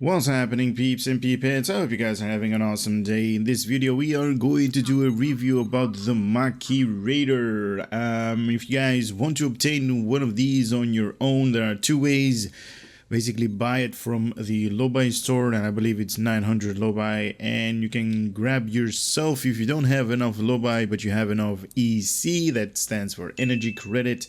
What's happening, peeps and peepettes? I hope you guys are having an awesome day. In this video, we are going to do a review about the Maquis Raider. If you guys want to obtain one of these on your own, there are two ways. Basically, buy it from the Lobi store, and I believe it's 900 Lobi, and you can grab yourself if you don't have enough Lobi, but you have enough EC, that stands for energy credit.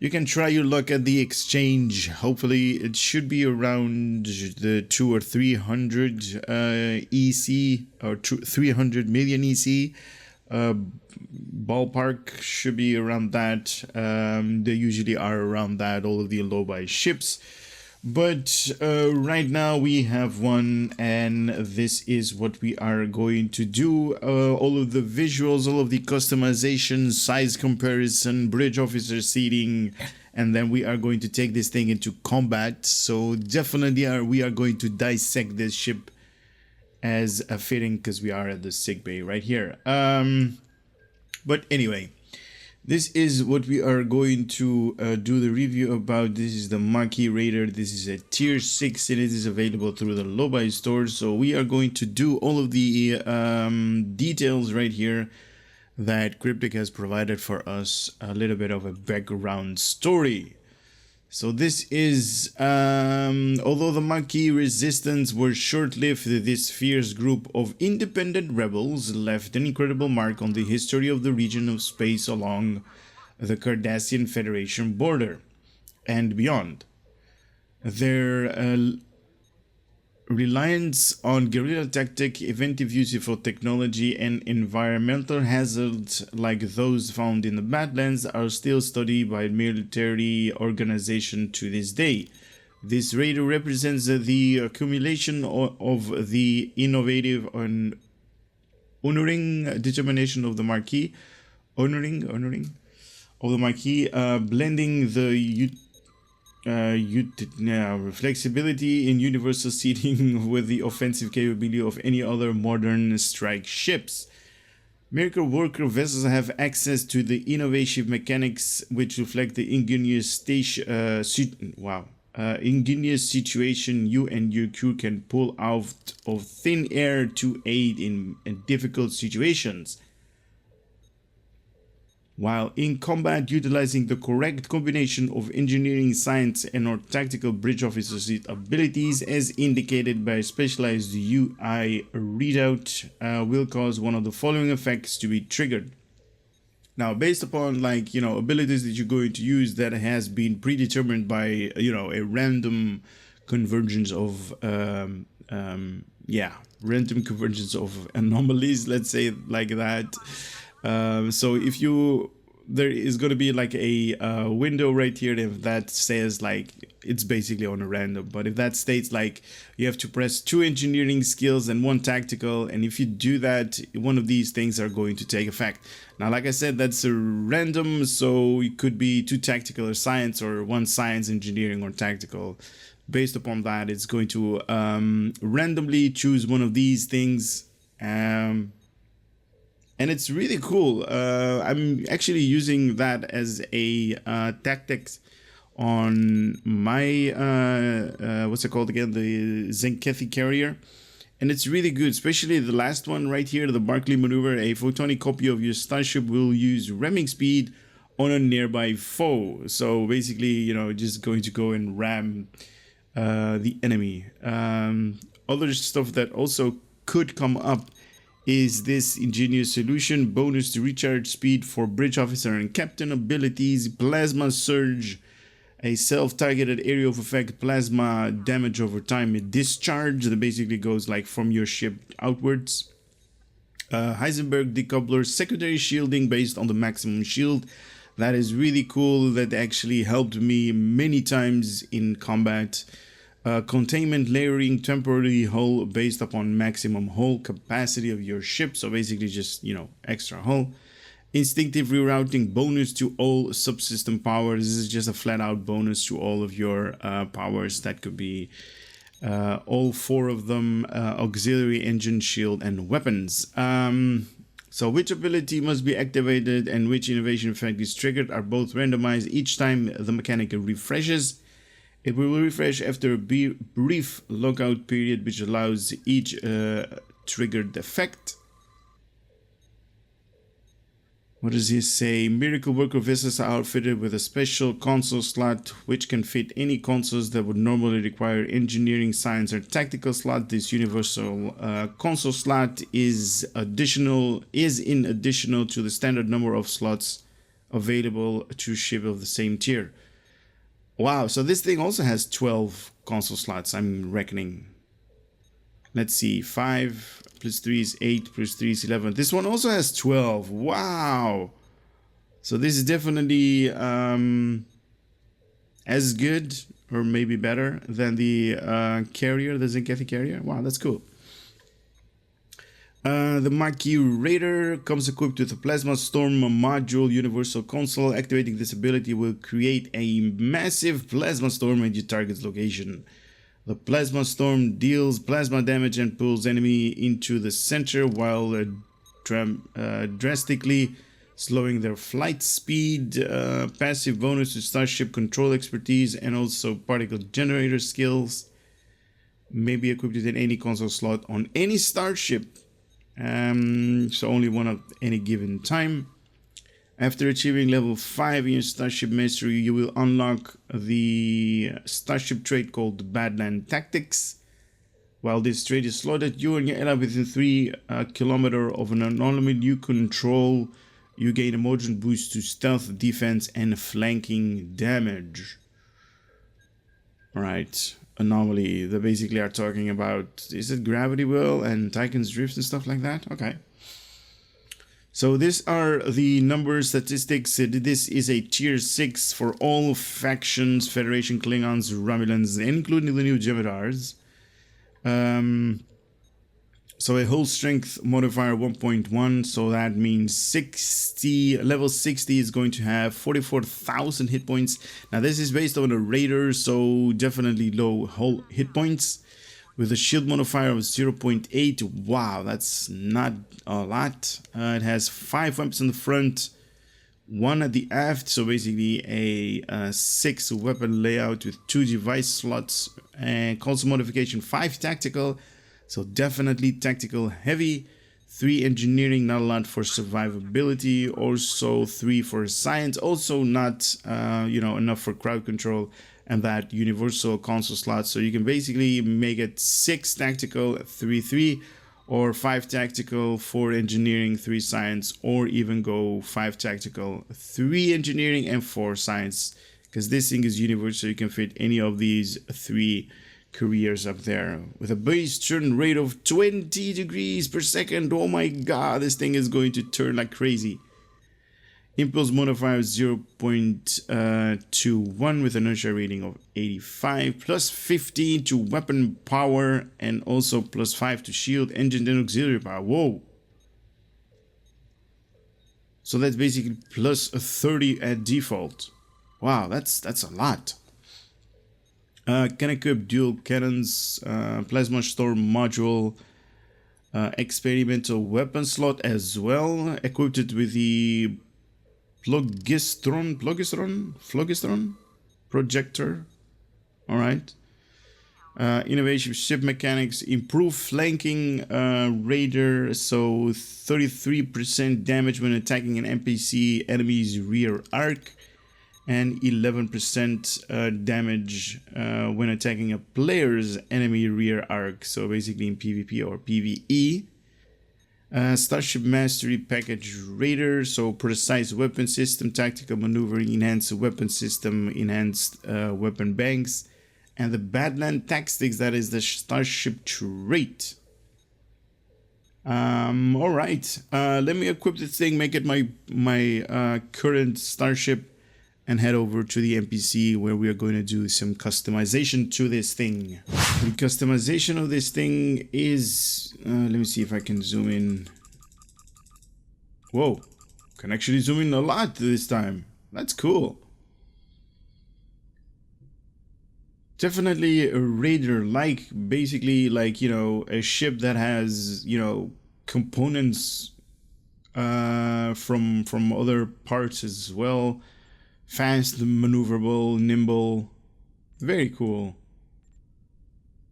You can try your luck at the exchange. Hopefully it should be around the 200 or 300 EC or 300 million EC. Ballpark should be around that. They usually are around that, all of the Lobi ships. But right now we have one, and this is what we are going to do. All of the visuals, all of the customization, size comparison, bridge officer seating, and then we are going to take this thing into combat. So definitely we are going to dissect this ship as a fitting, because we are at the sick bay right here. But anyway, this is what we are going to do the review about. This is the Maquis Raider. This is a tier 6 and it is available through the Lobi store. So we are going to do all of the details right here that Cryptic has provided for us, a little bit of a background story. So this is, although the Maquis resistance were short-lived, this fierce group of independent rebels left an incredible mark on the history of the region of space along the Cardassian Federation border and beyond. Their reliance on guerrilla tactic, inventive use of technology, and environmental hazards like those found in the Badlands are still studied by military organizations to this day. This raider represents the accumulation of the innovative and honoring determination of the Maquis, honoring of the Maquis, blending the flexibility in universal seating with the offensive capability of any other modern strike ships. Miracle worker vessels have access to the innovative mechanics which reflect the ingenious situation you and your crew can pull out of thin air to aid in difficult situations. While in combat, utilizing the correct combination of engineering, science, and or tactical bridge officer's abilities as indicated by specialized UI readout will cause one of the following effects to be triggered. Now, based upon abilities that you're going to use, that has been predetermined by a random convergence of random convergence of anomalies, let's say it like that. So if there is going to be like a window right here, if that says like it's basically on a random, but if that states like you have to press 2 engineering skills and 1 tactical, and if you do that, one of these things are going to take effect. Now, like I said, that's a random, so it could be 2 tactical or science, or 1 science, engineering, or tactical. Based upon that, it's going to randomly choose one of these things. And it's really cool. I'm actually using that as a tactics on my, what's it called again? The Zenkethi carrier. And it's really good, especially the last one right here, the Barclay maneuver. A photonic copy of your starship will use ramming speed on a nearby foe. So basically, just going to go and ram the enemy. Other stuff that also could come up is this ingenious solution: bonus to recharge speed for bridge officer and captain abilities, plasma surge, a self-targeted area of effect, plasma damage over time, a discharge that basically goes like from your ship outwards, Heisenberg decoupler, secondary shielding based on the maximum shield. That is really cool. That actually helped me many times in combat. Containment layering, temporary hull based upon maximum hull capacity of your ship, so basically just extra hull. Instinctive rerouting, bonus to all subsystem powers. This is just a flat out bonus to all of your powers. That could be all 4 of them, auxiliary, engine, shield, and weapons. So which ability must be activated and which innovation effect is triggered are both randomized each time the mechanic refreshes. It will refresh after a brief lockout period, which allows each triggered effect. What does he say? Miracle Worker vessels are outfitted with a special console slot which can fit any consoles that would normally require engineering, science, or tactical slot. This universal console slot is in additional to the standard number of slots available to ship of the same tier. Wow, so this thing also has 12 console slots, I'm reckoning. Let's see, 5 plus 3 is 8, plus 3 is 11. This one also has 12. Wow. So this is definitely as good or maybe better than the carrier, the Zenkethi carrier. Wow, that's cool. The Maquis Raider comes equipped with a Plasma Storm module universal console. Activating this ability will create a massive Plasma Storm at your target's location. The Plasma Storm deals plasma damage and pulls enemy into the center while drastically slowing their flight speed. Passive bonus to Starship control expertise and also particle generator skills. May be equipped with any console slot on any Starship. So only one at any given time. After achieving level 5 in your Starship Mastery, you will unlock the Starship Trait called Badlands Tactics. While this trait is slotted, you and your ally within 3 km of an anomaly you control, you gain a motion boost to stealth, defense, and flanking damage. Alright, anomaly. They basically are talking about, is it Gravity Well and Tychon's Drift and stuff like that? Okay. So these are the number statistics. This is a tier 6 for all factions, Federation, Klingons, Romulans, including the new Jemadars. So a whole strength modifier 1.1, so that means 60, level 60 is going to have 44,000 hit points. Now this is based on a Raider, so definitely low whole hit points. With a shield modifier of 0.8, wow, that's not a lot. It has 5 weapons in the front, 1 at the aft, so basically a 6 weapon layout with 2 device slots, and console modification 5 tactical, so definitely tactical heavy, 3 engineering, not a lot for survivability, also 3 for science, also not enough for crowd control, and that universal console slot. So you can basically make it 6 tactical, 3, or 5 tactical, 4 engineering, 3 science, or even go 5 tactical, 3 engineering, and 4 science, because this thing is universal, so you can fit any of these 3 careers up there. With a base turn rate of 20 degrees per second, oh my god, this thing is going to turn like crazy. Impulse modifier 0.21 with an inertia rating of 85, plus 15 to weapon power, and also plus 5 to shield, engine, and auxiliary power. Whoa! So that's basically plus 30 at default. Wow, that's a lot. Can equip dual cannons, plasma storm module, experimental weapon slot as well. Equipped it with the Phlogiston projector. All right. Innovative ship mechanics, improve flanking Raider, so 33% damage when attacking an NPC enemy's rear arc, and 11% damage when attacking a player's enemy rear arc, so basically in PvP or PvE. Starship Mastery Package Raider, so precise weapon system, tactical maneuvering, enhanced weapon system, enhanced weapon banks, and the Badlands Tactics, that is the Starship Trait. All right, let me equip this thing, make it my current Starship, and head over to the NPC where we are going to do some customization to this thing. The customization of this thing is, let me see if I can zoom in. Whoa, can actually zoom in a lot this time. That's cool. Definitely a Raider, like basically like, you know, a ship that has, you know, components from other parts as well. Fast, maneuverable, nimble, Very cool.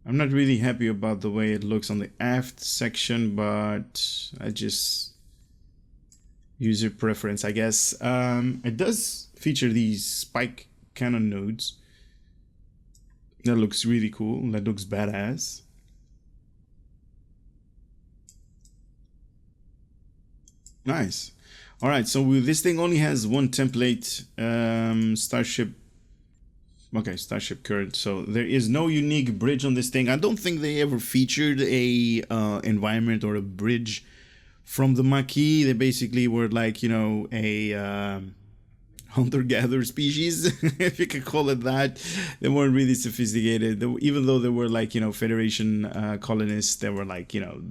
I'm not really happy about the way it looks on the aft section, but I just user preference, I guess. It does feature these spike cannon nodes. That looks really cool. That looks badass. Nice. All right, so this thing only has one template, Starship. Okay, Starship Current. So there is no unique bridge on this thing. I don't think they ever featured a environment or a bridge from the Maquis. They basically were like, you know, a hunter-gatherer species, if you could call it that. They weren't really sophisticated. Even though they were like, you know, Federation colonists, they were like, you know,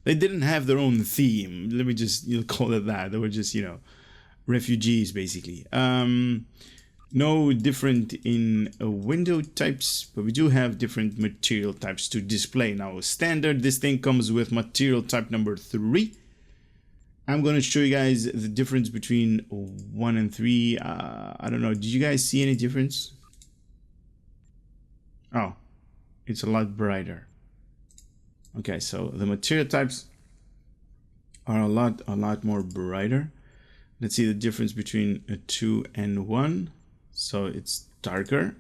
they didn't have their own theme. Let me just call it that. They were just, you know, refugees, basically. No different in window types, but we do have different material types to display. Now, standard, this thing comes with material type number 3. I'm going to show you guys the difference between 1 and 3. I don't know. Did you guys see any difference? Oh, it's a lot brighter. Okay, so the material types are a lot more brighter. Let's see the difference between a 2 and 1. So it's darker.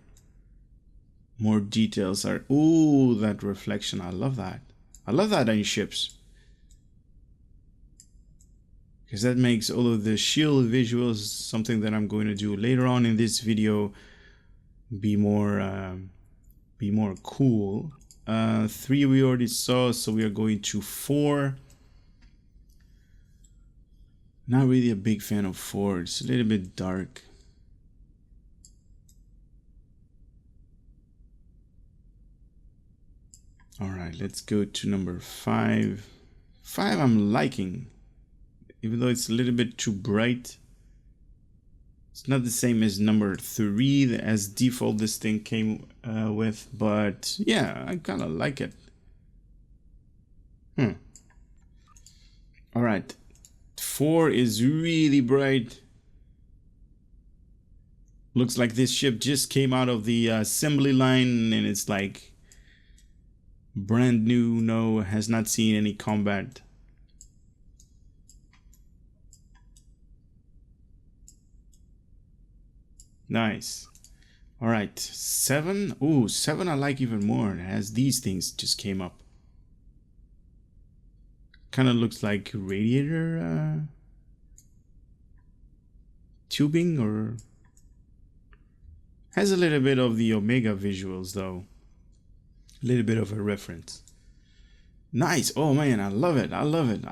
More details are... Ooh, that reflection. I love that. I love that on ships. Because that makes all of the shield visuals, something that I'm going to do later on in this video, be more cool. 3 we already saw, so we are going to 4. Not really a big fan of 4. It's a little bit dark. All right, let's go to number 5. 5 I'm liking, even though it's a little bit too bright. It's not the same as number 3 as default this thing came with, but yeah, I kind of like it. All right, 4 is really bright. Looks like this ship just came out of the assembly line and it's like brand new, no, has not seen any combat. Nice. All right, 7. Ooh, 7 I like even more. It has these things just came up. Kind of looks like radiator tubing, or has a little bit of the Omega visuals though. A little bit of a reference. Nice. Oh man, I love it. I love it.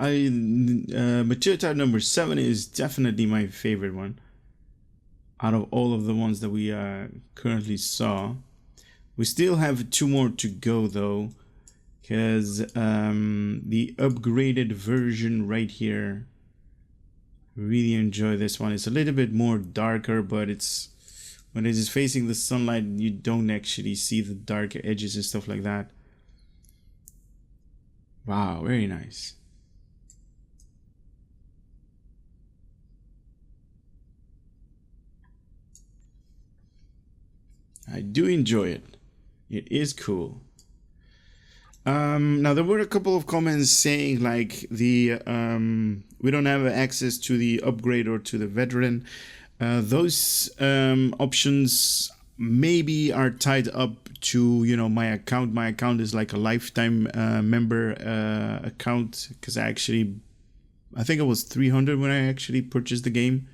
Material type number 7 is definitely my favorite one out of all of the ones that we currently saw. We still have 2 more to go though, because the upgraded version right here, really enjoy this one. It's a little bit more darker, but it's when it is facing the sunlight, you don't actually see the dark edges and stuff like that. Wow, very nice. I do enjoy it. It is cool. Now there were a couple of comments saying like the we don't have access to the upgrade or to the veteran. Those options maybe are tied up to, you know, my account. My account is like a lifetime member account, because I think it was 300 when I actually purchased the game.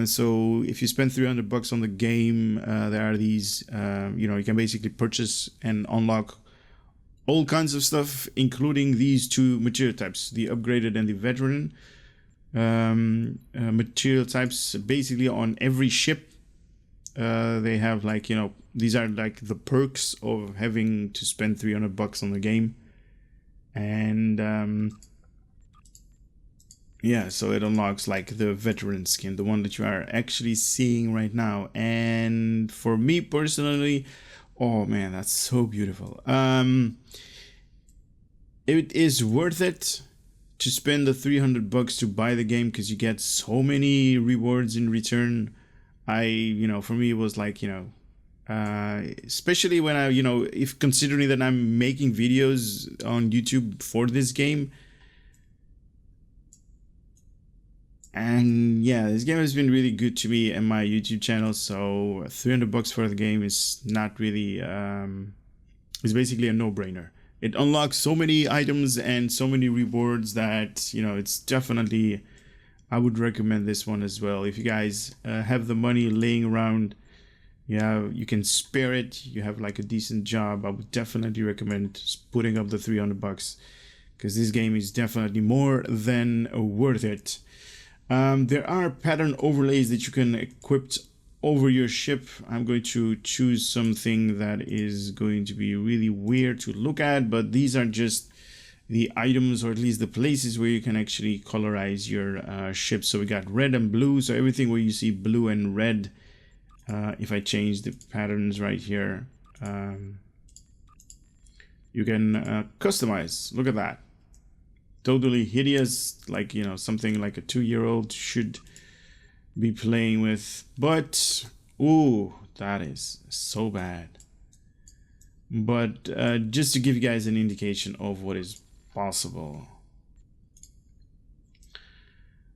So if you spend $300 on the game, there are these, you know, you can basically purchase and unlock all kinds of stuff, including these 2 material types, the upgraded and the veteran. Material types basically on every ship. They have like, you know, these are like the perks of having to spend $300 on the game. And yeah, so it unlocks like the veteran skin, the one that you are actually seeing right now. And for me personally, oh man, that's so beautiful. It is worth it to spend the $300 to buy the game, because you get so many rewards in return. You know, for me it was like, you know, Especially when I, if considering that I'm making videos on YouTube for this game. And yeah, this game has been really good to me and my YouTube channel. So $300 for the game is not really, it's basically a no-brainer. It unlocks so many items and so many rewards that, it's definitely, I would recommend this one as well. If you guys have the money laying around, you can spare it, you have like a decent job, I would definitely recommend putting up the $300 because this game is definitely more than worth it. There are pattern overlays that you can equip over your ship. I'm going to choose something that is going to be really weird to look at, but these are just the items, or at least the places where you can actually colorize your ship. So we got red and blue, so everything where you see blue and red, if I change the patterns right here, you can customize. Look at that. Totally hideous, like, something like a 2-year-old should be playing with. But, ooh, that is so bad. But just to give you guys an indication of what is possible.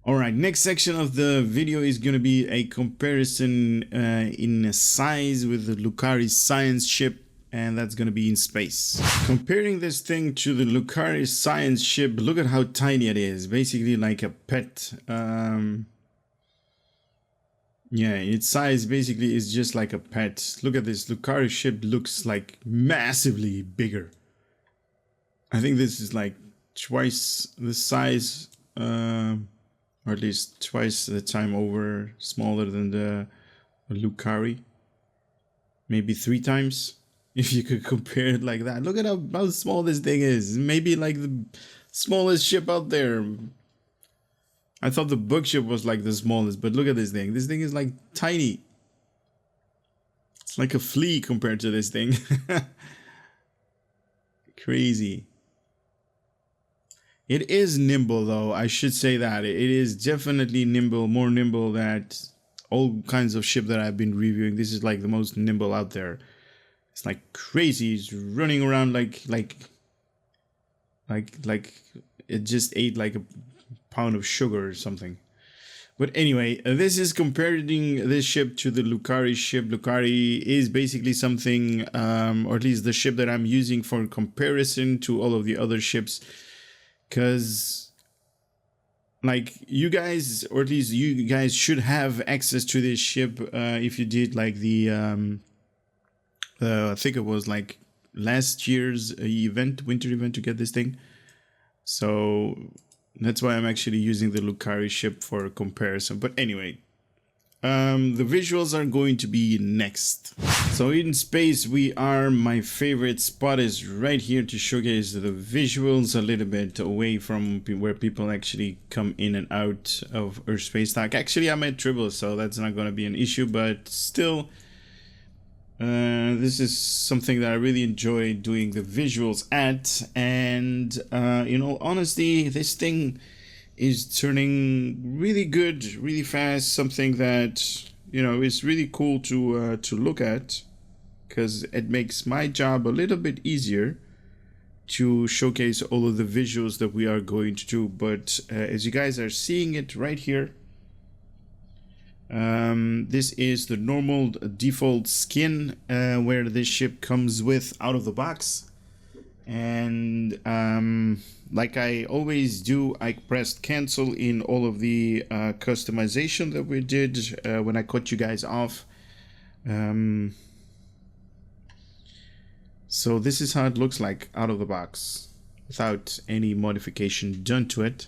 Alright, next section of the video is going to be a comparison in size with the Lucari science ship. And that's going to be in space. Comparing this thing to the Lucari science ship, look at how tiny it is. Basically like a pet. Yeah, its size basically is just like a pet. Look at this. Lucari ship looks like massively bigger. I think this is like twice the size, or at least twice the time over smaller than the Lucari. Maybe 3 times. If you could compare it like that. Look at how small this thing is. Maybe like the smallest ship out there. I thought the bug ship was like the smallest, but look at this thing. This thing is like tiny. It's like a flea compared to this thing. Crazy. It is nimble though. I should say that. It is definitely nimble. More nimble than all kinds of ship that I've been reviewing. This is like the most nimble out there. It's like crazy. It's running around like it just ate like a pound of sugar or something. But anyway, this is comparing this ship to the Lucari ship. Lucari is basically something, or at least the ship that I'm using for comparison to all of the other ships. Because, like, you guys, or at least you guys should have access to this ship if you did like the... I think it was like last year's winter event to get this thing. So that's why I'm actually using the Lucari ship for comparison. But anyway, the visuals are going to be next. So in space, my favorite spot is right here to showcase the visuals a little bit away from where people actually come in and out of Earth space talk. Actually, I'm at Tribble, so that's not going to be an issue, but still... this is something that I really enjoy doing the visuals at, and honestly, this thing is turning really good, really fast. Something that is really cool to look at, because it makes my job a little bit easier to showcase all of the visuals that we are going to do. But as you guys are seeing it right here. This is the normal default skin where this ship comes with out of the box, and like I always do, I pressed cancel in all of the customization that we did when I cut you guys off. So this is how it looks like out of the box without any modification done to it.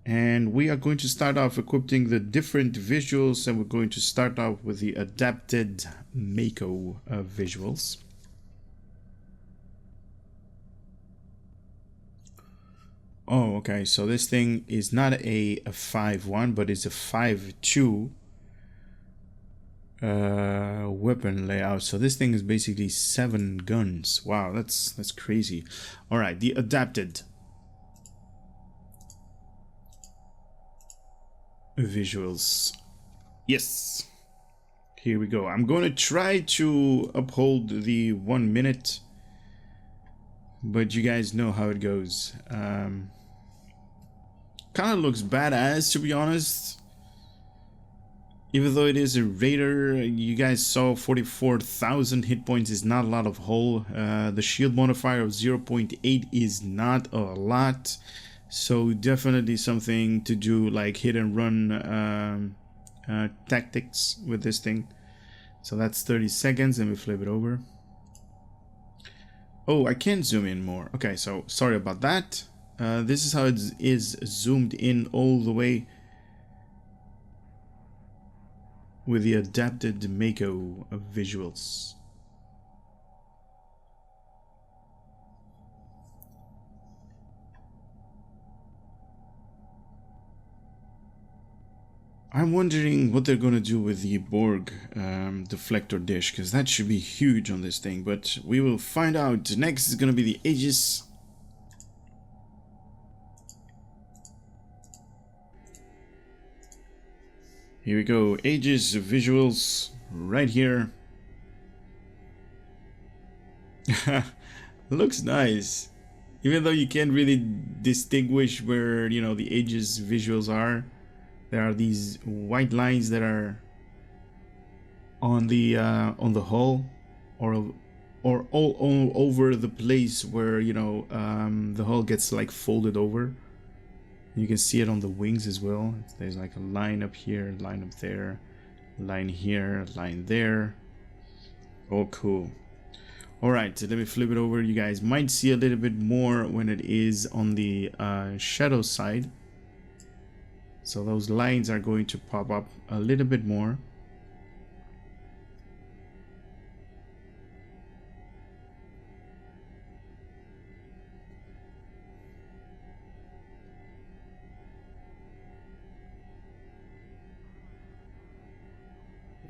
And we are going to start off equipping the different visuals, and we're going to start off with the adapted Mako visuals. Oh, okay, so this thing is not a 5.1, but it's a 5.2 weapon layout. So this thing is basically 7 guns. Wow, that's crazy. All right, the adapted visuals. Yes. Here we go. I'm going to try to uphold the 1 minute, but you guys know how it goes. Kind of looks badass, to be honest. Even though it is a raider, you guys saw 44,000 hit points is not a lot of hull. The shield modifier of 0.8 is not a lot. So definitely something to do like hit and run tactics with this thing. So that's 30 seconds and we flip it over. Oh, I can't zoom in more. Okay, so sorry about that. This is how it is zoomed in all the way with the adapted Mako visuals. I'm wondering what they're gonna do with the Borg deflector dish, because that should be huge on this thing, but we will find out. Next is gonna be the Aegis. Here we go, Aegis visuals right here. Looks nice, even though you can't really distinguish where, you know, the Aegis visuals are. There are these white lines that are on the hull, or all over the place where, you know, the hull gets like folded over. You can see it on the wings as well. There's like a line up here, line up there, line here, line there. Oh, cool. All right, so let me flip it over. You guys might see a little bit more when it is on the shadow side. So those lines are going to pop up a little bit more.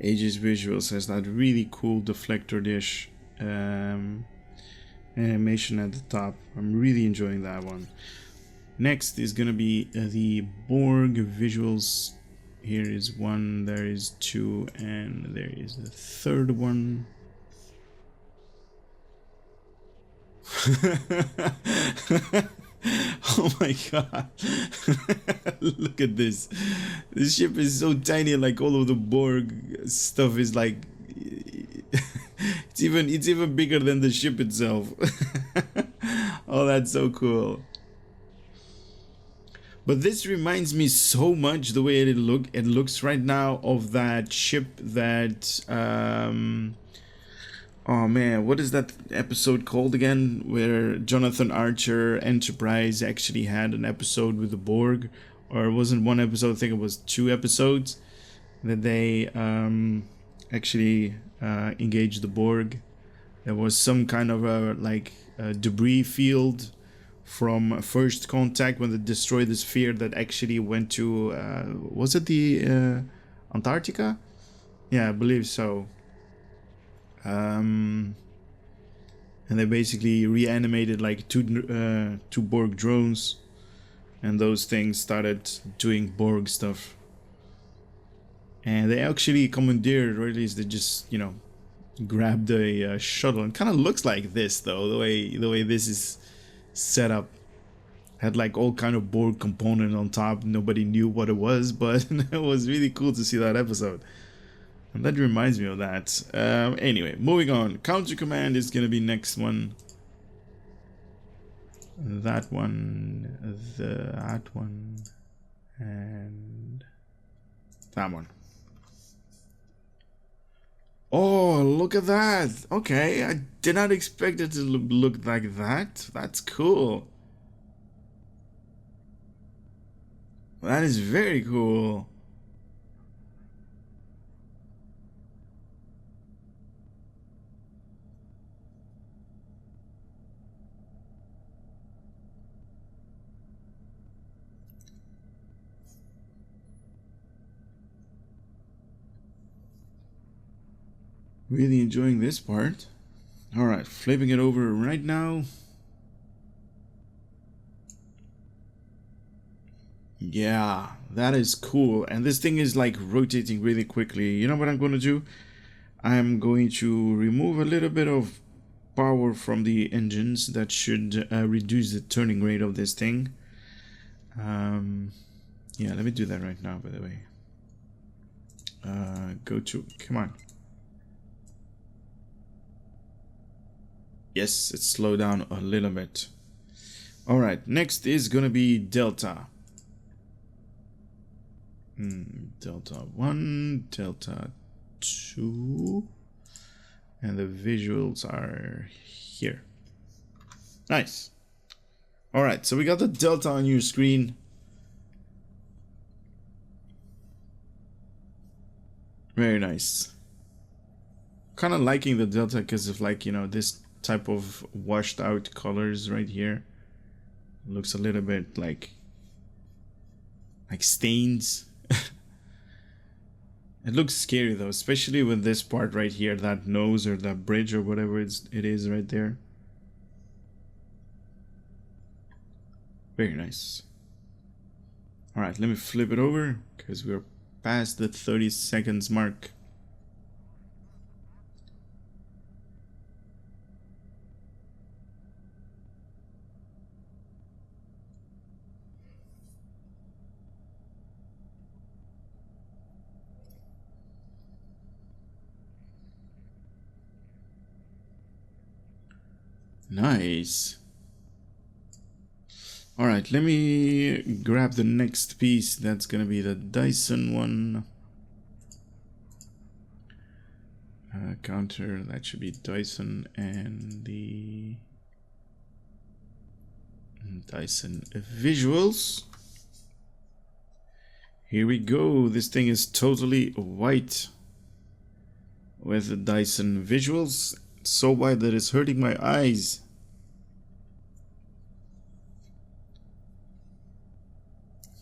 Aegis Visuals has that really cool deflector dish animation at the top. I'm really enjoying that one. Next is gonna be the Borg visuals. Here is one, there is two, and there is the third one. Oh my god. Look at this. This ship is so tiny, like all of the Borg stuff is like it's even bigger than the ship itself. Oh, that's so cool. But this reminds me so much the way it looks right now of that ship that oh man, what is that episode called again? Where Jonathan Archer Enterprise actually had an episode with the Borg, or it wasn't one episode, I think it was 2 episodes that they actually engaged the Borg. There was some kind of a debris field from First Contact when they destroyed the sphere that actually went to was it the Antarctica? Yeah, I believe so. And they basically reanimated like two Borg drones, and those things started doing Borg stuff. And they actually commandeered, or at least they just, you know, grabbed a shuttle. And kind of looks like this though, the way this is set up. Had like all kind of Borg component on top. Nobody knew what it was, but it was really cool to see that episode. And that reminds me of that. Anyway, moving on. Counter Command is gonna be next one. That one, that one, and that one. Oh, look at that. Okay, I did not expect it to look like that. That's cool. That is very cool. Really enjoying this part. Alright, flipping it over right now. Yeah, that is cool. And this thing is like rotating really quickly. You know what I'm going to do? I'm going to remove a little bit of power from the engines. That should reduce the turning rate of this thing. Yeah, let me do that right now, by the way. Go to, come on. Yes, it's slowed down a little bit. All right, next is gonna be Delta. Delta 1, Delta 2, and the visuals are here. Nice. All right, so we got the Delta on your screen. Very nice. Kind of liking the Delta because of, like, you know, this type of washed out colors right here. Looks a little bit like stains. It looks scary though, especially with this part right here, that nose or that bridge or whatever it is right there. Very nice. All right, let me flip it over because we're past the 30 seconds mark. Nice. All right, let me grab the next piece. That's gonna be the Dyson one. Counter, that should be Dyson, and the Dyson visuals. Here we go. This thing is totally white with the Dyson visuals. So white that it's hurting my eyes.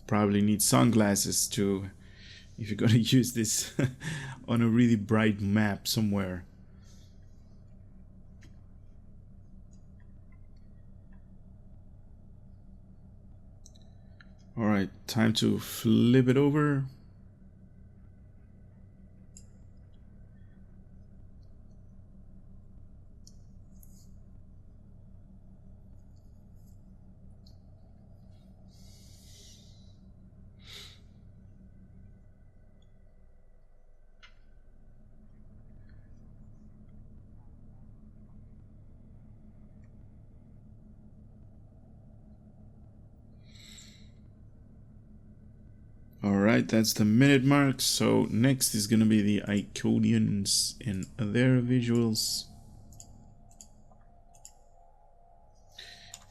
Probably need sunglasses to, if you're gonna use this on a really bright map somewhere. All right, time to flip it over. Alright, that's the minute mark. So next is gonna be the Iconians and their visuals.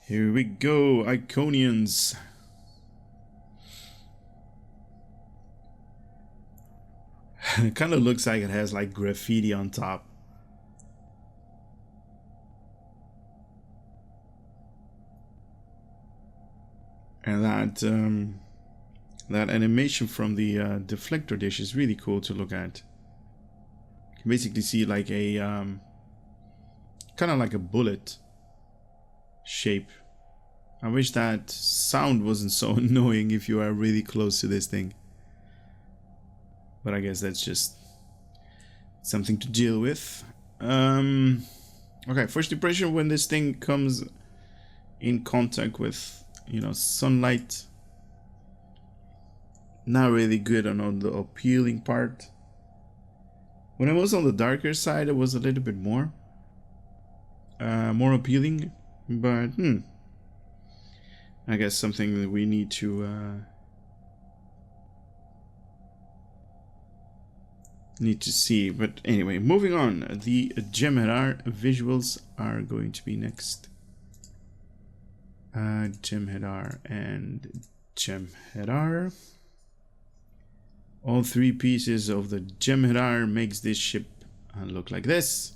Here we go, Iconians. It kind of looks like it has like graffiti on top. And that animation from the deflector dish is really cool to look at. You can basically see like a kind of like a bullet shape. I wish that sound wasn't so annoying if you are really close to this thing. But I guess that's just something to deal with. Okay, first impression when this thing comes in contact with, you know, sunlight. Not really good on the appealing part. When it was on the darker side, it was a little bit more appealing, but I guess something that we need to see. But anyway, moving on. The Jem'Hadar visuals are going to be next. Jem'Hadar and Jem'Hadar. All three pieces of the Jem'Hadar makes this ship look like this.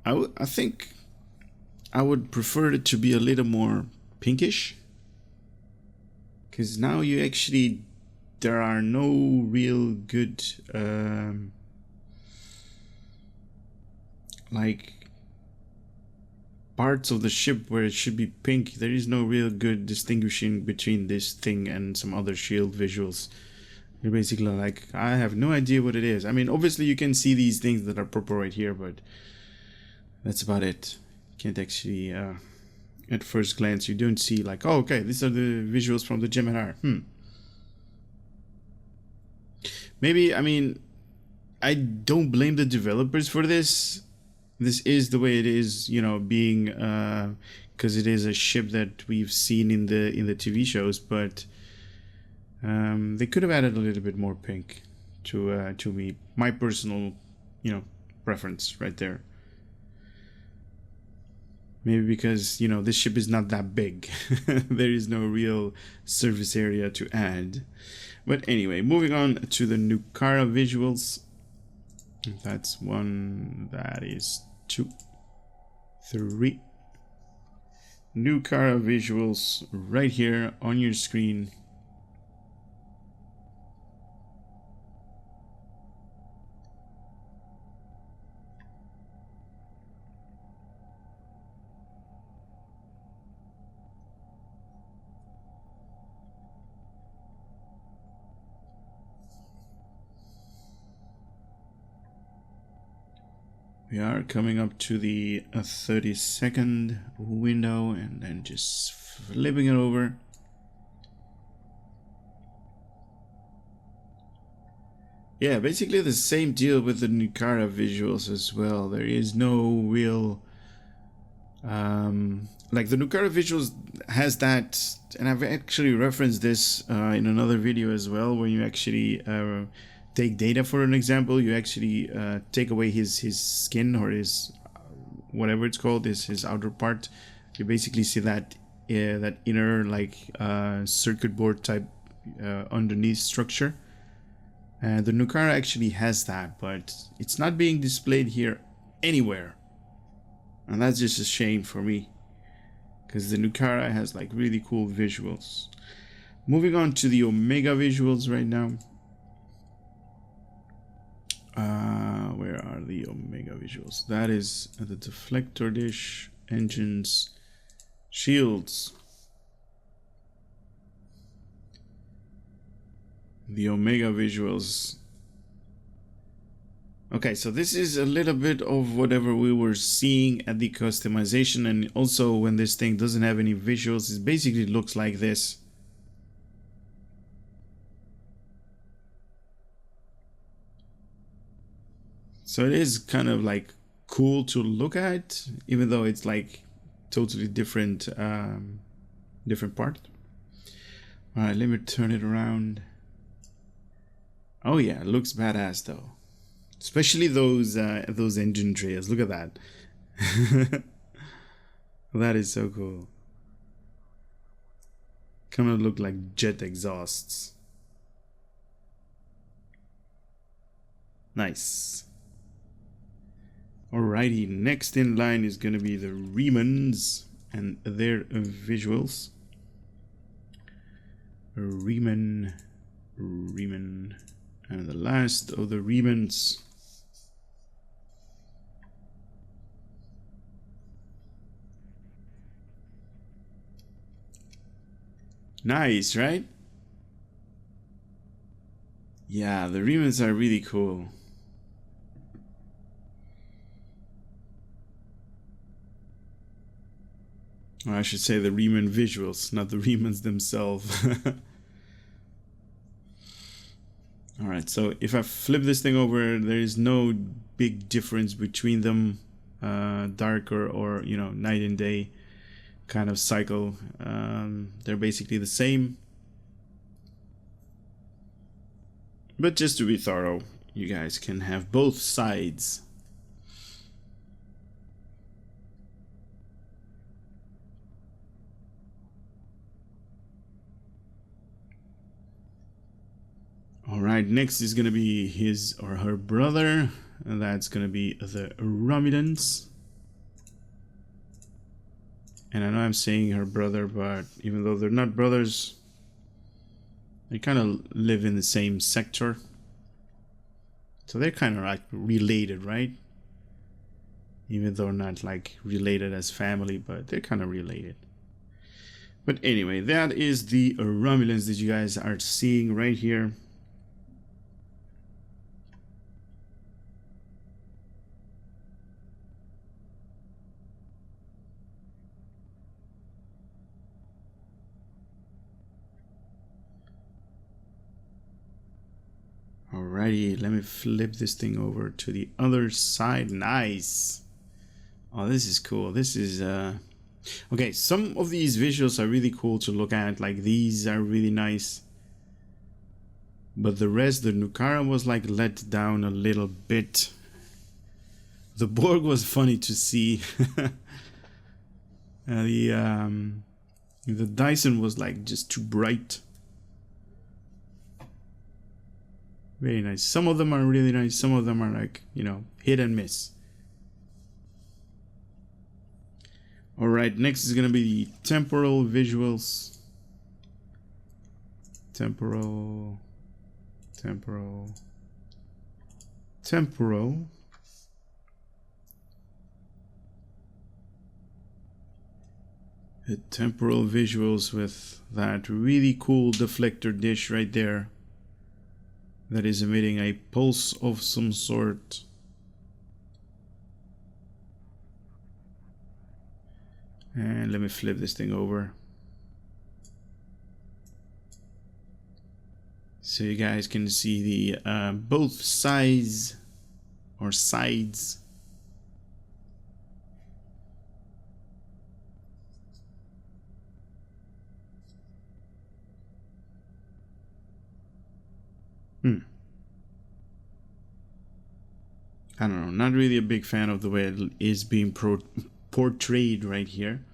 I think I would prefer it to be a little more pinkish, because now you actually, there are no real good like parts of the ship where it should be pink. There is no real good distinguishing between this thing and some other shield visuals. You're basically like, I have no idea what it is. I mean, obviously you can see these things that are purple right here, but that's about it. Can't actually, at first glance, you don't see like, oh, okay, these are the visuals from the Gemini. Maybe, I mean, I don't blame the developers for this. This is the way it is, you know, being, because it is a ship that we've seen in the TV shows, but they could have added a little bit more pink to me. My personal, you know, preference right there. Maybe because, you know, this ship is not that big. There is no real surface area to add. But anyway, moving on to the Nukara visuals. That's one, that is 2, 3. Nukara visuals right here on your screen. We are coming up to the 30-second window and then just flipping it over. Yeah, basically the same deal with the Nukara visuals as well. There is no real like the Nukara visuals has that, and I've actually referenced this in another video as well, where you actually take data. For an example, you actually take away his skin or his whatever it's called, his outer part. You basically see that that inner like circuit board type underneath structure. The Nukara actually has that, but it's not being displayed here anywhere, and that's just a shame for me, because the Nukara has like really cool visuals. Moving on to the Omega visuals right now. Where are the Omega visuals? That is the deflector dish, engines, shields. The Omega visuals. Okay, so this is a little bit of whatever we were seeing at the customization, and also when this thing doesn't have any visuals, it basically looks like this. So it is kind of like cool to look at, even though it's like totally different different part. All right, let me turn it around. Oh yeah, it looks badass though, especially those engine trays. Look at that. That is so cool. Kind of look like jet exhausts. Nice. Alrighty, next in line is going to be the Remans and their visuals. Reman, and the last of the Remans. Nice, right? Yeah, the Remans are really cool. Or I should say the Reman visuals, not the Remans themselves. Alright, so if I flip this thing over, there is no big difference between them. Darker or, you know, night and day kind of cycle. They're basically the same. But just to be thorough, you guys can have both sides. Alright, next is going to be his or her brother, and that's going to be the Romulans. And I know I'm saying her brother, but even though they're not brothers, they kind of live in the same sector. So they're kind of like related, right? even though not like related as family, but they're kind of related. But anyway, that is the Romulans that you guys are seeing right here. Alrighty, let me flip this thing over to the other side. Nice. Oh, this is cool. This is okay, some of these visuals are really cool to look at. Like these are really nice. But the rest, the Nukara was like let down a little bit. The Borg was funny to see. The Dyson was like just too bright. Very nice. Some of them are really nice. Some of them are like, you know, hit and miss. Alright, next is going to be the temporal visuals. Temporal. The temporal visuals with that really cool deflector dish right there. That is emitting a pulse of some sort. And let me flip this thing over, so you guys can see the both sides or sides. I don't know, not really a big fan of the way it is being portrayed right here.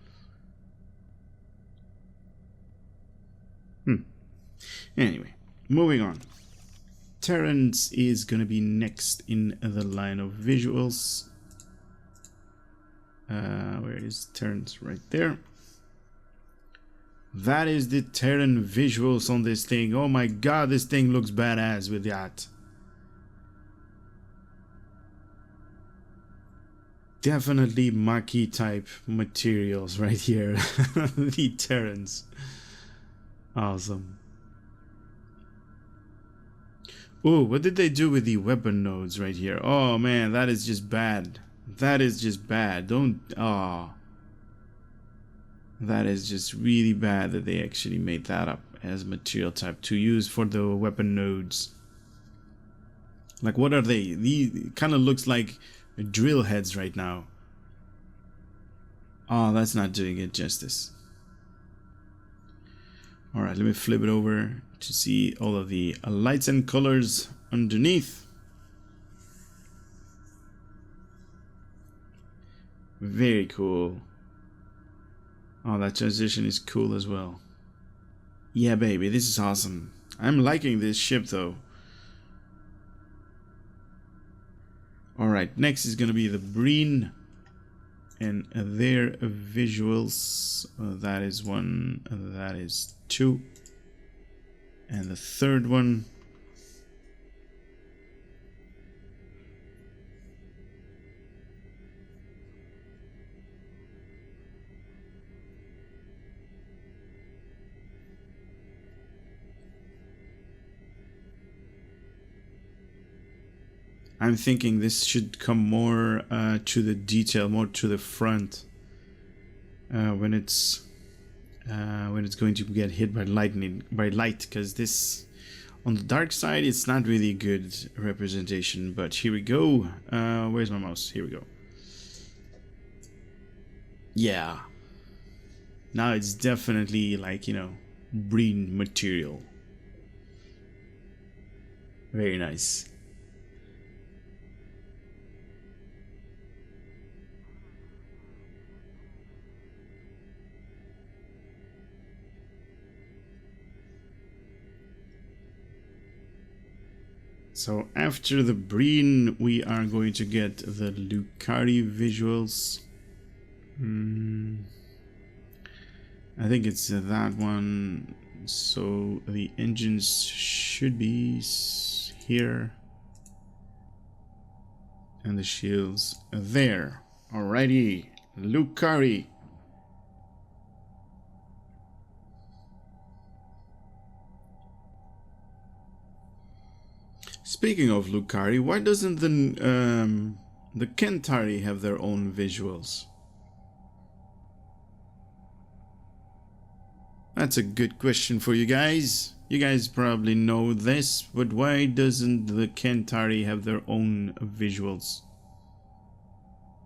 Anyway, moving on. Terrans is gonna be next in the line of visuals. Where is Terrans? Right there. That is the Terran visuals on this thing. Oh my god, this thing looks badass with that. Definitely Maquis type materials right here. The Terrans. Awesome. Oh, what did they do with the weapon nodes right here? Oh man, that is just bad. That is just bad. Don't... Ah. That is just really bad that they actually made that up as material type to use for the weapon nodes. Like, what are they? These kind of looks like drill heads right now. Oh, that's not doing it justice. Alright, let me flip it over to see all of the lights and colors underneath. Very cool. Oh, that transition is cool as well. Yeah, baby, this is awesome. I'm liking this ship though. Alright, next is gonna be the Breen and their visuals. That is one, that is two, and the third one. I'm thinking this should come more to the detail, more to the front when it's going to get hit by lightning, by light, because this on the dark side it's not really good representation. But here we go. Where's my mouse? Here we go. Yeah. Now it's definitely like, you know, Breen material. Very nice. So after the Breen, we are going to get the Lucari visuals. I think it's that one. So the engines should be here. And the shields there. Alrighty, Lucari. Speaking of Lucari, why doesn't the Kentari have their own visuals? That's a good question for you guys. You guys probably know this, but why doesn't the Kentari have their own visuals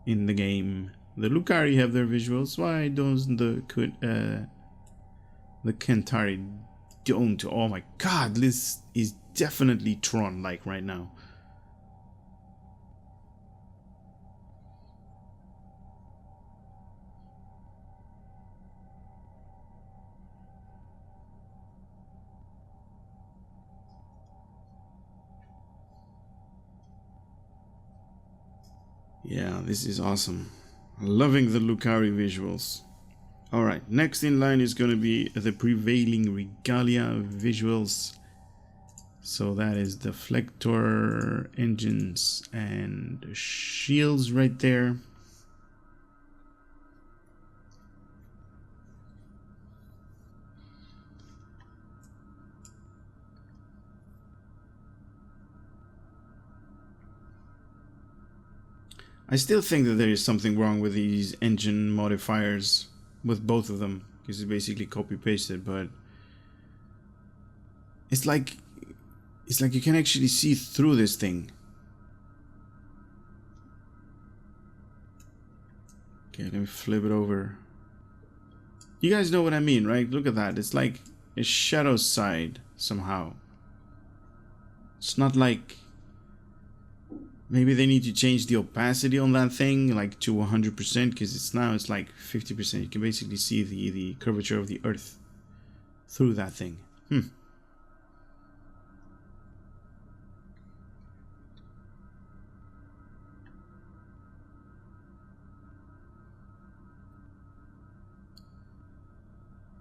in the game? The Lucari have their visuals. Why doesn't the Kentari don't? Oh my god, this is definitely Tron-like right now. Yeah, this is awesome. Loving the Lucari visuals. Alright, next in line is going to be the prevailing regalia visuals. So that is deflector, engines, and shields right there. I still think that there is something wrong with these engine modifiers, with both of them, because it's basically copy-pasted, but it's like you can actually see through this thing. Okay, let me flip it over. You guys know what I mean, right? Look at that. It's like a shadow side somehow. It's not like... Maybe they need to change the opacity on that thing like to 100%, because it's like 50%. You can basically see the curvature of the Earth through that thing.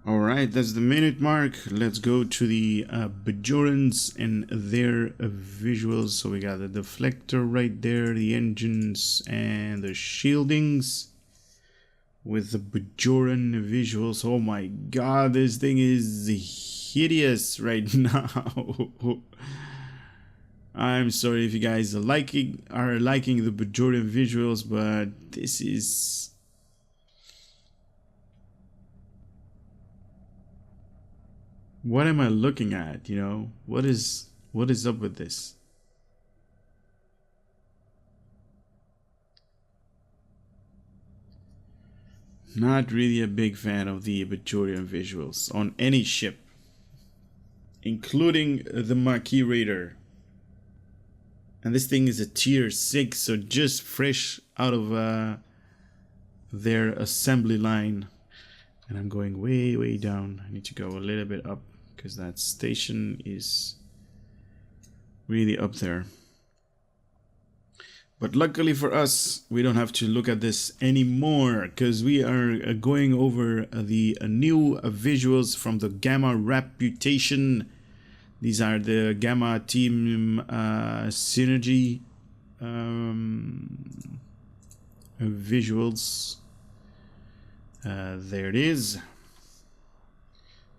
Alright, that's the minute mark. Let's go to the Bajorans and their visuals. So we got the deflector right there, the engines and the shieldings with the Bajoran visuals. Oh my god, this thing is hideous right now. I'm sorry if you guys are liking the Bajoran visuals, but this is... What am I looking at, you know? What is up with this? Not really a big fan of the Bajorian visuals on any ship, including the Maquis Raider. And this thing is a tier 6, so just fresh out of their assembly line. And I'm going way down. I need to go a little bit up, because that station is really up there. But luckily for us, we don't have to look at this anymore, because we are going over the new visuals from the Gamma Reputation. These are the Gamma Team Synergy visuals. There it is.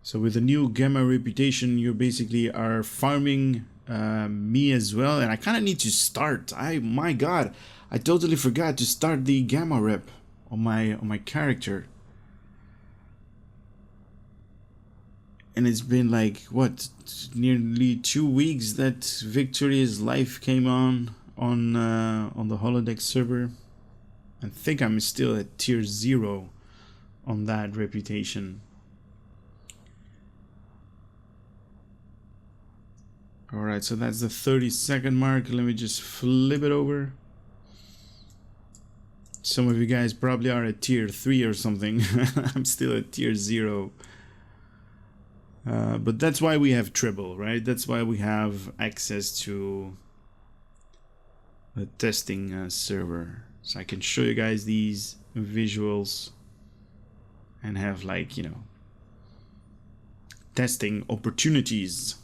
So with the new Gamma Reputation, you basically are farming me as well, and I kind of need to start. My god, I totally forgot to start the Gamma Rep on my character, and it's been like what, nearly 2 weeks that Victoria's Life came on the holodeck server. I think I'm still at tier 0 on that reputation. Alright, so that's the 30-second mark. Let me just flip it over. Some of you guys probably are at tier 3 or something. I'm still at tier 0. But that's why we have Tribble, right? That's why we have access to the testing server. So I can show you guys these visuals and have, like, you know, testing opportunities.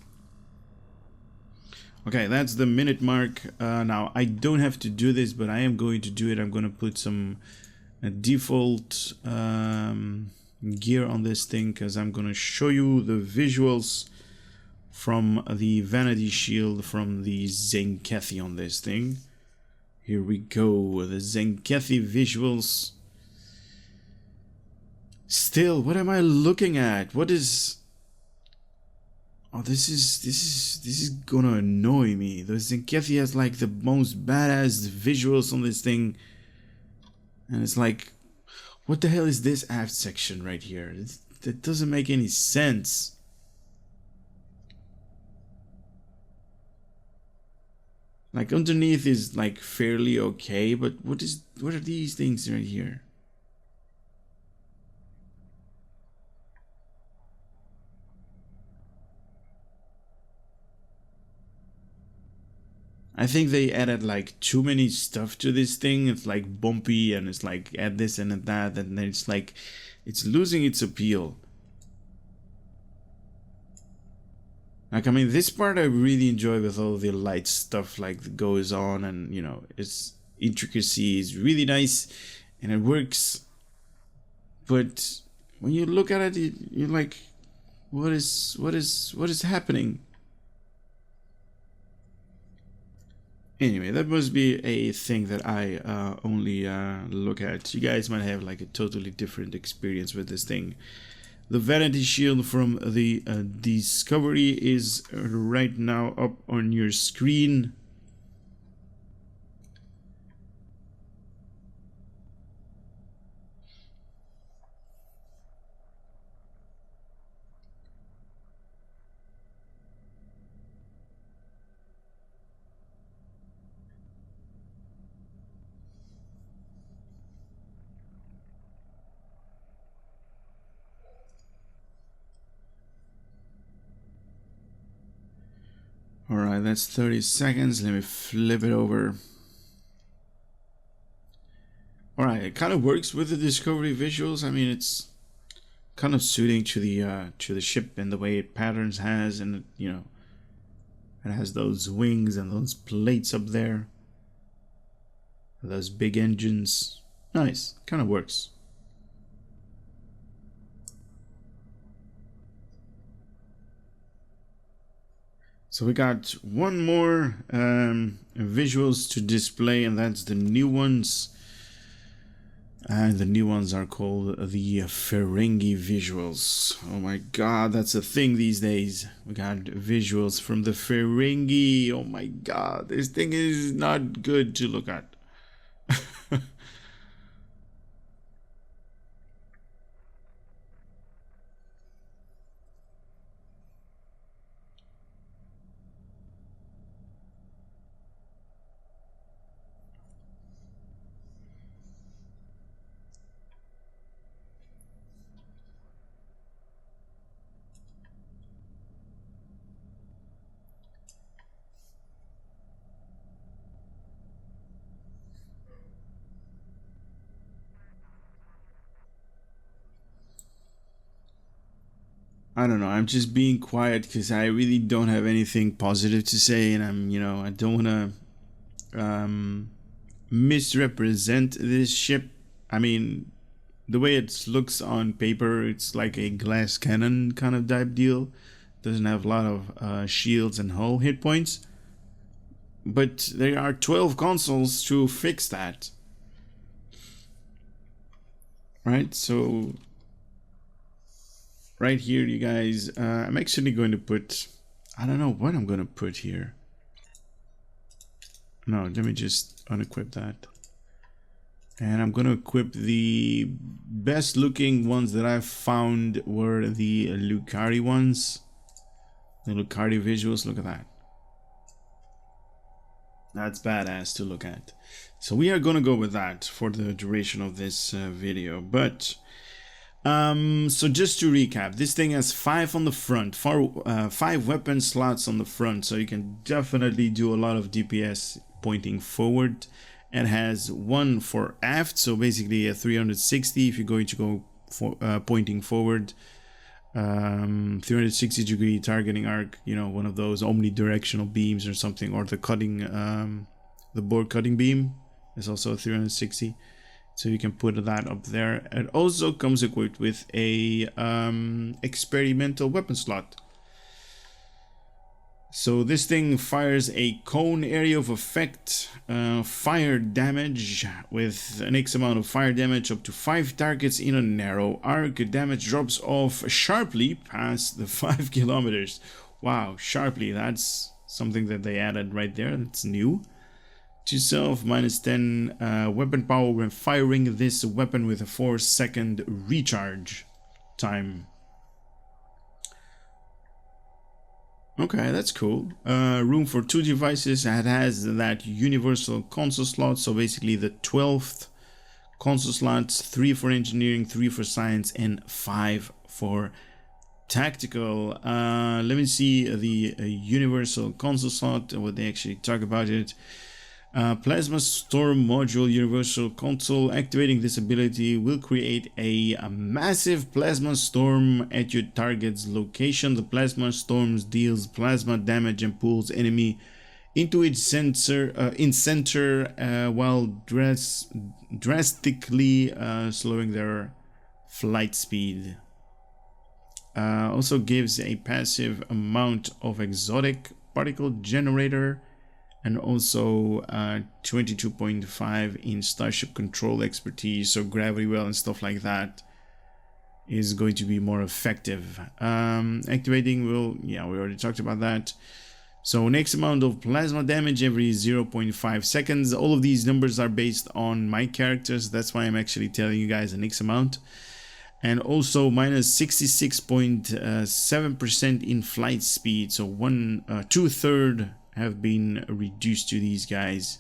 Okay, that's the minute mark. Now I don't have to do this, but I am going to do it. I'm going to put some default gear on this thing because I'm going to show you the visuals from the vanity shield from the Zenkethi on this thing. Here we go, the Zenkethi visuals. Still, what am I looking at? What is... Oh, this is gonna annoy me. The Zenkethi has like the most badass visuals on this thing. And it's like, what the hell is this aft section right here? That doesn't make any sense. Like underneath is like fairly okay, but what are these things right here? I think they added like too many stuff to this thing. It's like bumpy and it's like add this and add that, and then it's like it's losing its appeal. Like, I mean, this part I really enjoy with all the light stuff like that goes on, and you know, its intricacy is really nice and it works. But when you look at it, you're like, what is happening? Anyway, that must be a thing that I only look at. You guys might have like a totally different experience with this thing. The vanity shield from the Discovery is right now up on your screen. Alright, that's 30 seconds. Let me flip it over. Alright, it kind of works with the Discovery visuals. I mean, it's kind of suiting to the ship and the way it patterns has, and you know, it has those wings and those plates up there. Those big engines. Nice, kind of works. So we got one more visuals to display, and that's the new ones. And the new ones are called the Ferengi visuals. Oh my god, that's a thing these days. We got visuals from the Ferengi. Oh my god, this thing is not good to look at. I don't know, I'm just being quiet because I really don't have anything positive to say, and I'm, you know, I don't want to misrepresent this ship. I mean, the way it looks on paper, it's like a glass cannon kind of type deal. Doesn't have a lot of shields and hull hit points. But there are 12 consoles to fix that. Right, so right here, you guys, I'm actually going to put, I don't know what I'm going to put here. No, let me just unequip that. And I'm going to equip the best looking ones that I've found were the Lucari ones. The Lucari visuals, look at that. That's badass to look at. So we are going to go with that for the duration of this video. But so just to recap, this thing has 5 on the front, 5 weapon slots on the front, so you can definitely do a lot of DPS pointing forward. It has 1 for aft, so basically a 360 if you're going to go for pointing forward. 360-degree targeting arc, you know, one of those omnidirectional beams or something, or the cutting, the board cutting beam is also 360. So you can put that up there. It also comes equipped with a experimental weapon slot. So this thing fires a cone area of effect, fire damage with an X amount of fire damage up to 5 targets in a narrow arc. Damage drops off sharply past the 5 kilometers. Wow, sharply, that's something that they added right there. That's new. To self, -10 weapon power when firing this weapon with a 4-second recharge time. Okay, that's cool. Room for 2 devices. It has that universal console slot. So basically the 12th console slots, 3 for engineering, 3 for science, and 5 for tactical. Let me see the universal console slot, what they actually talk about it. Plasma Storm Module Universal Console. Activating this ability will create a massive plasma storm at your target's location. The plasma storms deals plasma damage and pulls enemy into its center while drastically slowing their flight speed. Also gives a passive amount of exotic particle generator, and also 22.5 in Starship control expertise, so gravity well and stuff like that is going to be more effective. Activating will, yeah, we already talked about that. So next amount of plasma damage every 0.5 seconds. All of these numbers are based on my characters, that's why I'm actually telling you guys the next amount. And also minus 66.7% in flight speed, so 2/3 have been reduced to these guys.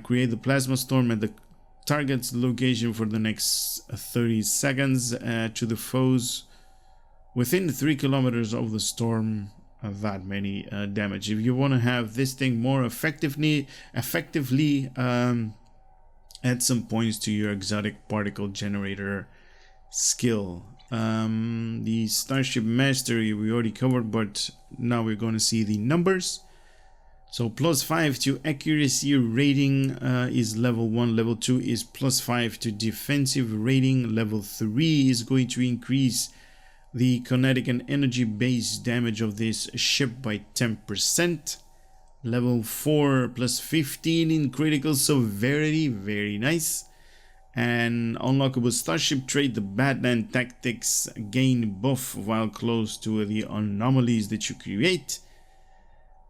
Create the plasma storm at the target's location for the next 30 seconds to the foes within 3 kilometers of the storm. That many damage. If you want to have this thing more effectively add some points to your exotic particle generator skill. The Starship Mastery we already covered, but now we're going to see the numbers. So +5 to accuracy rating is level 1, level 2 is +5 to defensive rating, level 3 is going to increase the kinetic and energy based damage of this ship by 10%, level 4 +15 in critical severity, very nice. And unlockable Starship Trait, the Badlands Tactics, gain buff while close to the anomalies that you create.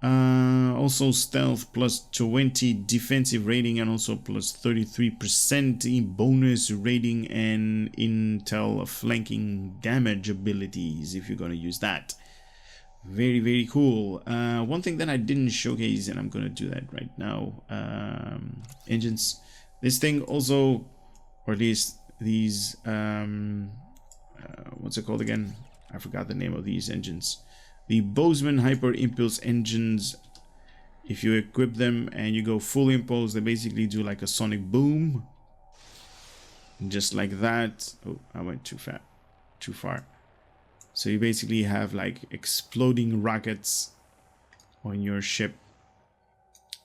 Also stealth +20 defensive rating, and also +33% in bonus rating and intel flanking damage abilities if you're going to use that. Very, very cool. One thing that I didn't showcase, and I'm going to do that right now, engines. This thing also, or at least these, what's it called again? I forgot the name of these engines. The Bozeman Hyper Impulse engines, if you equip them and you go full impulse, they basically do like a sonic boom. Just like that. Oh, I went too far. So you basically have like exploding rockets on your ship.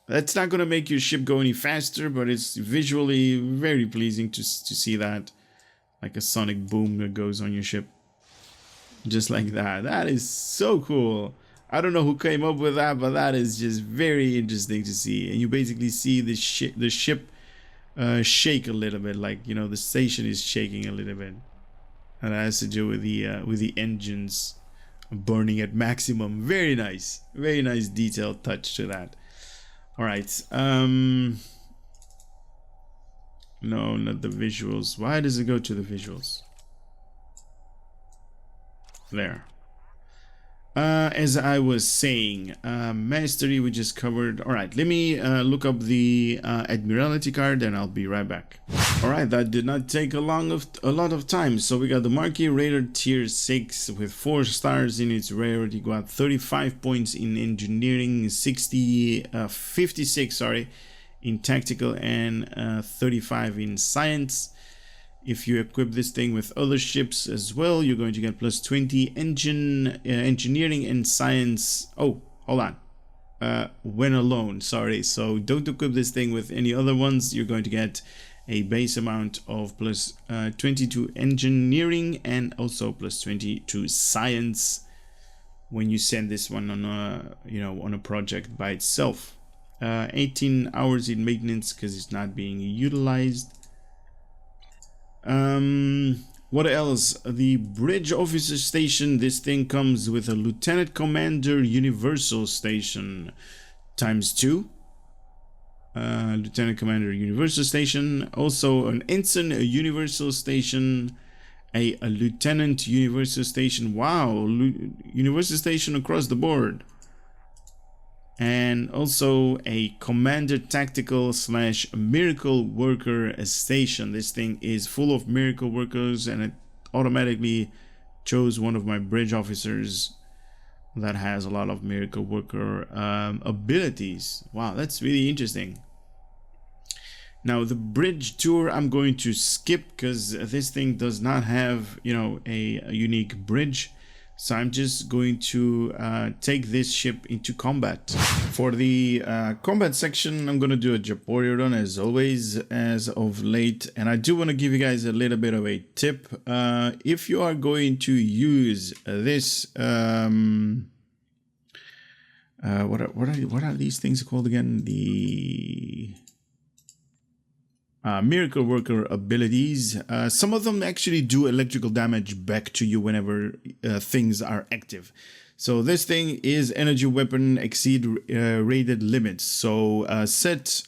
That's not going to make your ship go any faster, but it's visually very pleasing to see that. Like a sonic boom that goes on your ship. Just like that. That is so cool. I don't know who came up with that, but that is just very interesting to see. And you basically see the ship shake a little bit, like, you know, the station is shaking a little bit. And that has to do with the engines burning at maximum. Very nice detailed touch to that. All right. No, not the visuals. Why does it go to the visuals? There. As I was saying, mastery we just covered. All right, let me look up the Admiralty card and I'll be right back. All right, that did not take a lot of time. So we got the Maquis Raider tier 6 with 4 stars in its rarity. Got 35 points in engineering, 56 in tactical, and 35 in science. If you equip this thing with other ships as well, you're going to get plus 20 engineering and science. Oh, hold on. When alone, sorry. So don't equip this thing with any other ones. You're going to get a base amount of plus 20 to engineering and also plus 20 to science when you send this one on a, on a project by itself. 18 hours in maintenance because it's not being utilized. What else? The bridge officer station. This thing comes with a lieutenant commander universal station ×2. Lieutenant commander universal station. Also an ensign universal station. A lieutenant universal station. Wow, universal station across the board. And also a commander tactical / miracle worker station. This thing is full of miracle workers, and it automatically chose one of my bridge officers that has a lot of miracle worker abilities. Wow, that's really interesting. Now the bridge tour I'm going to skip because this thing does not have, a unique bridge. So I'm just going to take this ship into combat. For the combat section, I'm going to do a Japori run as always, as of late. And I do want to give you guys a little bit of a tip. If you are going to use this, what are these things called again? The miracle worker abilities. Some of them actually do electrical damage back to you whenever things are active. So this thing is energy weapon exceed rated limits. So set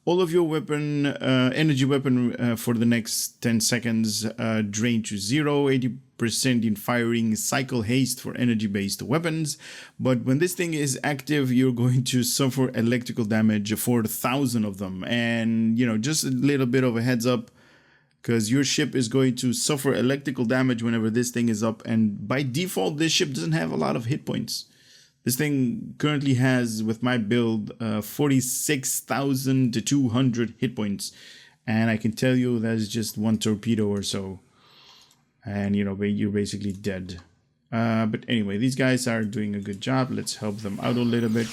all of your weapon energy weapon for the next 10 seconds drain to 0, 80% in firing, cycle haste for energy based weapons. But when this thing is active, you're going to suffer electrical damage for 1,000 of them. And just a little bit of a heads up, because your ship is going to suffer electrical damage whenever this thing is up. And by default, this ship doesn't have a lot of hit points. This thing currently has, with my build, 46,200 hit points. And I can tell you that's just one torpedo or so. And, you're basically dead. But anyway, these guys are doing a good job. Let's help them out a little bit.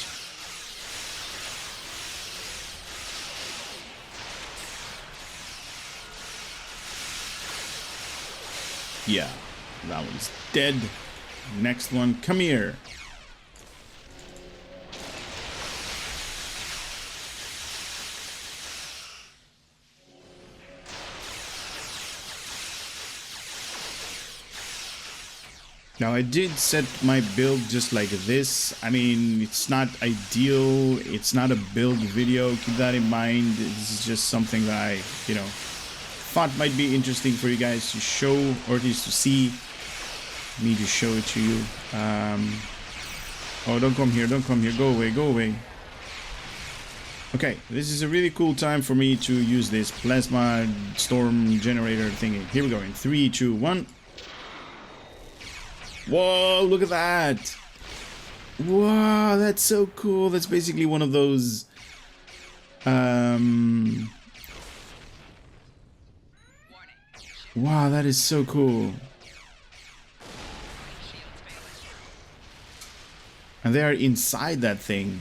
Yeah, that one's dead. Next one, come here. Now I did set my build just like this. I mean, it's not ideal. It's not a build video. Keep that in mind. This is just something that I, thought might be interesting for you guys to show, or at least to see. Me to show it to you. Oh, don't come here. Don't come here. Go away. Go away. Okay, this is a really cool time for me to use this plasma storm generator thingy. Here we go. In 3, 2, 1. Whoa, look at that. Wow, that's so cool. That's basically one of those wow, that is so cool. And they are inside that thing.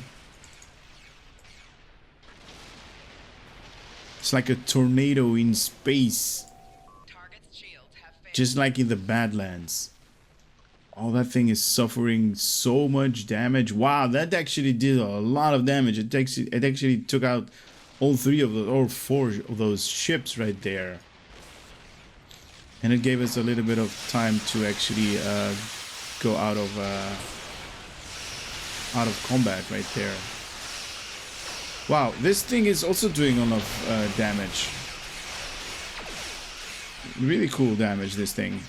It's like a tornado in space. Just like in the Badlands. Oh, that thing is suffering so much damage. Wow, that actually did a lot of damage. It actually took out all 4 of those ships right there. And it gave us a little bit of time to actually go out of combat right there. Wow, this thing is also doing a lot of damage. Really cool damage, this thing.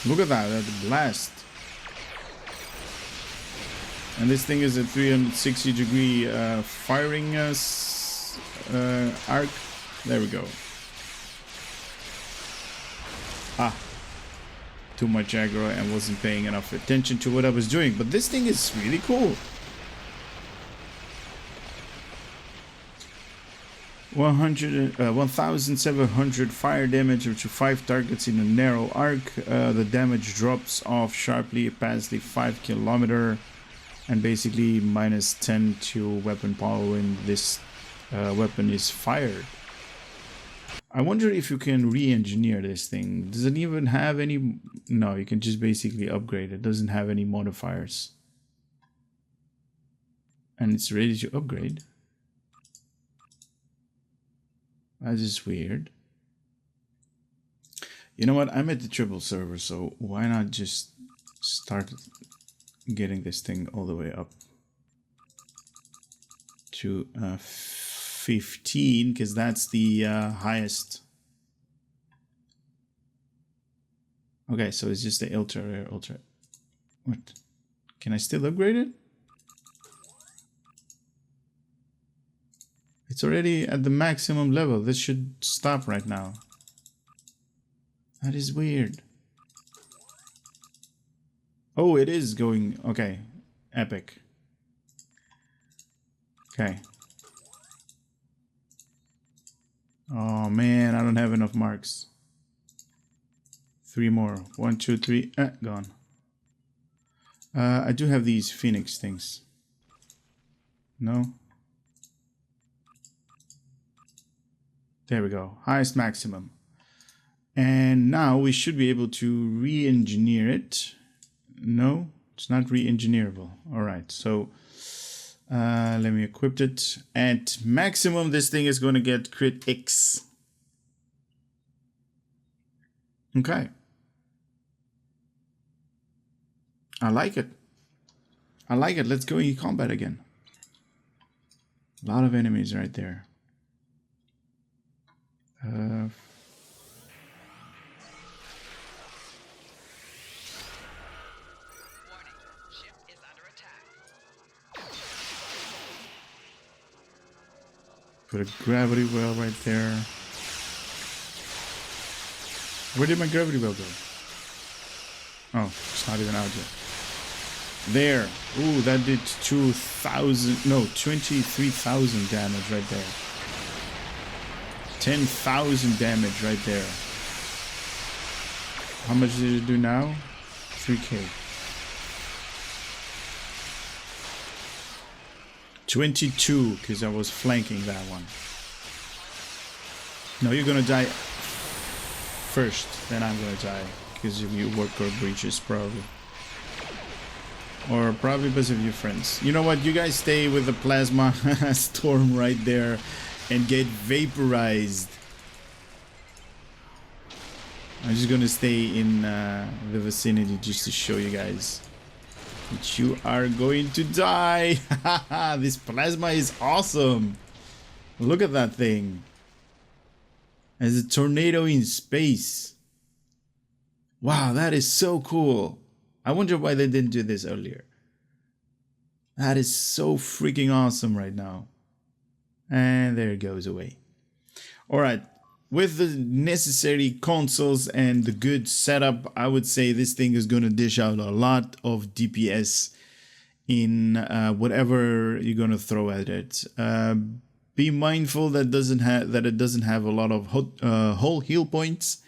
Look at that, that blast. And this thing is a 360 degree firing arc. There we go. Ah, too much aggro and wasn't paying enough attention to what I was doing. But this thing is really cool. 1700 fire damage to 5 targets in a narrow arc. The damage drops off sharply past the 5 kilometer, and basically minus 10 to weapon power when this weapon is fired. I wonder if you can re-engineer this thing. Does it even have any? No, you can just basically upgrade. It doesn't have any modifiers. And it's ready to upgrade. That is weird. You know what? I'm at the triple server, so why not just start getting this thing all the way up to 15, because that's the highest. Okay, so it's just the ultra rare. What? Can I still upgrade it? It's already at the maximum level. This should stop right now. That is weird. Oh, it is going. Okay. Epic. Okay. Oh man, I don't have enough marks. 3 more. 1, 2, 3. Gone. I do have these phoenix things. No? There we go. Highest maximum. And now we should be able to re-engineer it. No, it's not re-engineerable. All right, so let me equip it. At maximum, this thing is going to get crit X. Okay. I like it. I like it. Let's go in combat again. A lot of enemies right there. Put a gravity well right there. Where did my gravity well go? Oh, it's not even out yet. There. Ooh, that did 23,000 damage right there. 10,000 damage right there. How much did it do now? 3k. 22, because I was flanking that one. No, you're gonna die first, then I'm gonna die because of your worker breaches, probably. Or probably because of your friends. You know what? You guys stay with the plasma storm right there and get vaporized. I'm just gonna stay in the vicinity just to show you guys that you are going to die. This plasma is awesome. Look at that thing. As a tornado in space. Wow, that is so cool. I wonder why they didn't do this earlier. That is so freaking awesome right now. And there it goes away. Alright, with the necessary consoles and the good setup, I would say this thing is going to dish out a lot of DPS in whatever you're going to throw at it. Be mindful that it doesn't have a lot of whole hit points,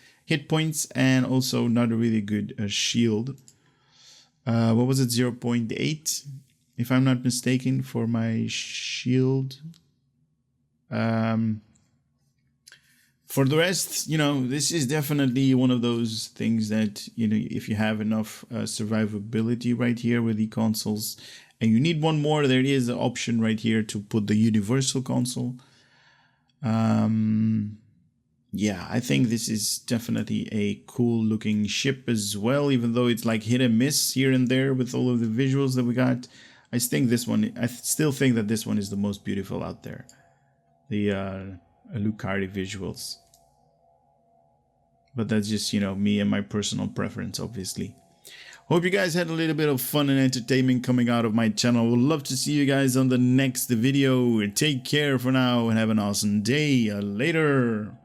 and also not a really good shield. What was it, 0.8 if I'm not mistaken for my shield. For the rest, you know, this is definitely one of those things that, you know, if you have enough survivability right here with the consoles and you need one more, there is an option right here to put the universal console. Yeah, I think this is definitely a cool looking ship as well, even though it's like hit and miss here and there with all of the visuals that we got. I still think that this one is the most beautiful out there. The Lucario visuals. But that's just, you know, me and my personal preference, obviously. Hope you guys had a little bit of fun and entertainment coming out of my channel. Would love to see you guys on the next video. Take care for now and have an awesome day. Later.